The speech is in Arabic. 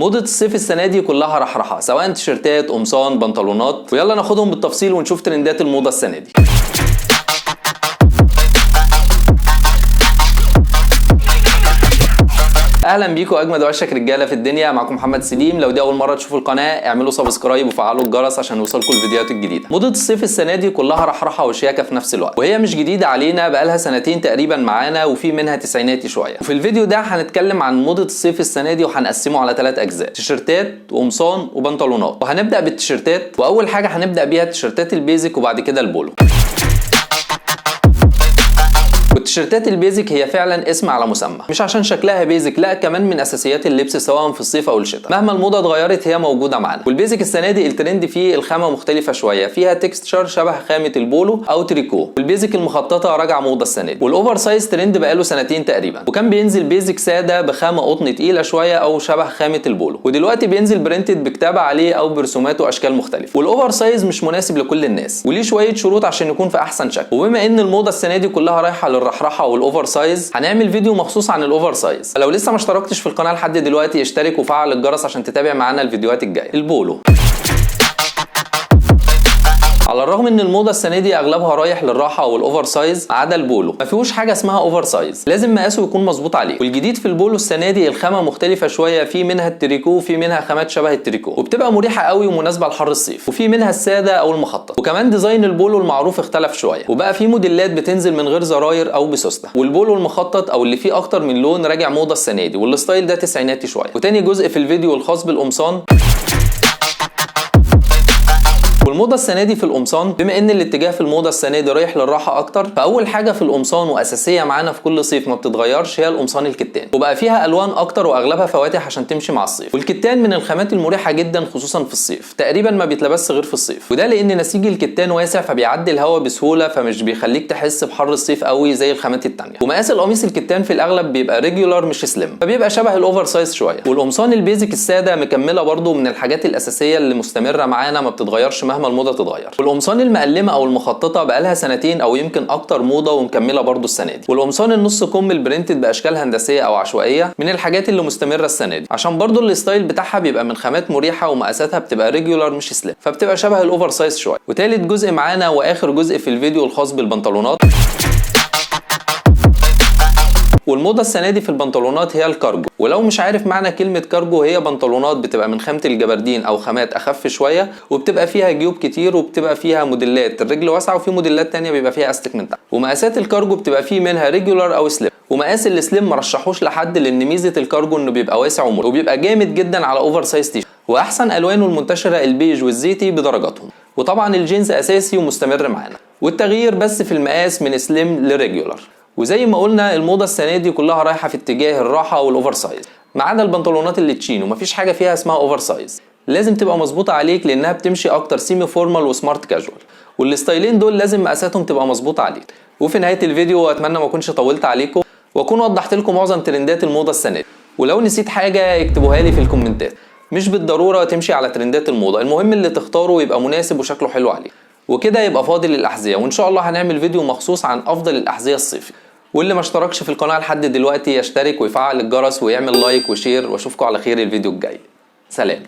موضة الصيف السنة دي كلها رحرحة، سواء تيشيرتات، قمصان، بنطلونات، ويلا ناخدهم بالتفصيل ونشوف ترندات الموضة السنة دي. اهلا بيكم اجمد واشك رجاله في الدنيا، معاكم محمد سليم. لو دي اول مره تشوفوا القناه اعملوا سبسكرايب وفعلوا الجرس عشان يوصلكم الفيديوهات الجديده. موضه الصيف السنه دي كلها رحرحه وشياكه في نفس الوقت، وهي مش جديده علينا، بقالها سنتين تقريبا معانا، وفي منها تسعيناتي شويه. وفي الفيديو ده هنتكلم عن موضه الصيف السنه دي وهنقسمه على 3 اجزاء: تيشيرتات وقمصان وبنطلونات. وهنبدا بالتيشيرتات، واول حاجه هنبدا بيها التيشيرتات البيزك وبعد كده البولو. والتيشيرتات البيزك هي فعلا اسم على مسمى، مش عشان شكلها بيزك، لا كمان من اساسيات اللبس سواء في الصيف او الشتاء. مهما الموضه اتغيرت هي موجوده معانا. والبيزك السنه دي الترند فيه الخامه مختلفه شويه، فيها تكستشر شبه خامه البولو او تريكو. والبيزك المخططه راجعه موضه السنه دي. والاوفر سايز ترند بقاله سنتين تقريبا، وكان بينزل بيزك ساده بخامه قطن تقيله شويه او شبه خامه البولو، ودلوقتي بينزل برنتد بكتابه عليه او برسومات واشكال مختلفه. والاوفر سايز مش مناسب لكل الناس، وليه شويه شروط عشان يكون في احسن شكل. وبما ان الموضه السنه دي كلها رايحه للرحرحه والاوفر سايز، هنعمل فيديو مخصوص عن الاوفر سايز. لو لسه ما اشتركتش في القناه لحد دلوقتي اشترك وفعل الجرس عشان تتابع معانا الفيديوهات الجايه. البولو، على الرغم ان الموضه السنه دي اغلبها رايح للراحه والاوفر سايز، عدا البولو ما فيهوش حاجه اسمها اوفر سايز، لازم مقاسه يكون مظبوط عليه. والجديد في البولو السنه دي الخامه مختلفه شويه، في منها التريكو وفي منها خامات شبه التريكو، وبتبقى مريحه قوي ومناسبه لحر الصيف، وفي منها الساده او المخطط. وكمان ديزاين البولو المعروف اختلف شويه، وبقى في موديلات بتنزل من غير زراير او بسوسته. والبولو المخطط او اللي فيه اكتر من لون راجع موضه السنه دي، والستايل ده تسعيناتي شويه. وتاني جزء في الفيديو الخاص بالقمصان. والموضه السنه دي في القمصان، بما ان الاتجاه في الموضه السنه دي رايح للراحه اكتر، فاول حاجه في القمصان واساسيه معانا في كل صيف ما بتتغيرش هي القمصان الكتان، وبقى فيها الوان اكتر واغلبها فواتح عشان تمشي مع الصيف. والكتان من الخامات المريحه جدا خصوصا في الصيف، تقريبا ما بيتلبس غير في الصيف، وده لان نسيج الكتان واسع فبيعدي الهواء بسهوله، فمش بيخليك تحس بحر الصيف قوي زي الخامات التانيه. ومقاس القميص الكتان في الاغلب بيبقى ريجولار مش سليم، فبيبقى شبه الاوفر سايز شويه. والقمصان البيزك الساده مكمله برده من الحاجات الاساسيه اللي مستمره معانا ما بتتغيرش مهما الموضه تتغير. والقمصان المقلمه او المخططه بقالها سنتين او يمكن اكتر موضه ومكمله برضو السنه دي. والقمصان النص كم البرنتد باشكال هندسيه او عشوائيه من الحاجات اللي مستمره السنه دي، عشان برضو الستايل بتاعها بيبقى من خامات مريحه ومقاساتها بتبقى ريجولار مش سليم، فبتبقى شبه الاوفر سايز شويه. وتالت جزء معانا واخر جزء في الفيديو الخاص بالبنطلونات. والموضه السنه دي في البنطلونات هي الكارجو. ولو مش عارف معنى كلمه كارجو، هي بنطلونات بتبقى من خامه الجبردين او خامات اخف شويه، وبتبقى فيها جيوب كتير، وبتبقى فيها موديلات الرجل واسعه، وفي موديلات تانية بيبقى فيها استك من تحت. ومقاسات الكارجو بتبقى فيه منها ريجولار او سليم، ومقاس السليم مرشحوش لحد لان ميزه الكارجو انه بيبقى واسع ومريح، وبيبقى جامد جدا على اوفر سايز تي. واحسن الوانه المنتشره البيج والزيتي بدرجاتهم. وطبعا الجينز اساسي ومستمر معانا، والتغيير بس في المقاس من سليم لريجولار. وزي ما قلنا الموضه السنه دي كلها رايحه في اتجاه الراحه والاوفر سايز، ما عدا البنطلونات اللي تشينو مفيش حاجه فيها اسمها اوفر سايز، لازم تبقى مظبوطه عليك لانها بتمشي اكتر سيمي فورمال وسمارت كاجوال، والستايلين دول لازم مقاساتهم تبقى مظبوطه عليك. وفي نهايه الفيديو اتمنى ما اكونش طولت عليكم واكون وضحت لكم معظم ترندات الموضه السنه دي، ولو نسيت حاجه اكتبوها لي في الكومنتات. مش بالضروره تمشي على ترندات الموضه، المهم اللي تختاره يبقى مناسب وشكله حلو عليك. وكده يبقى فاضل الاحذيه، وان شاء الله هنعمل فيديو مخصوص عن افضل الاحذيه الصيفي. واللي ما اشتركش في القناه لحد دلوقتي يشترك ويفعل الجرس ويعمل لايك وشير، واشوفكم على خير الفيديو الجاي. سلام.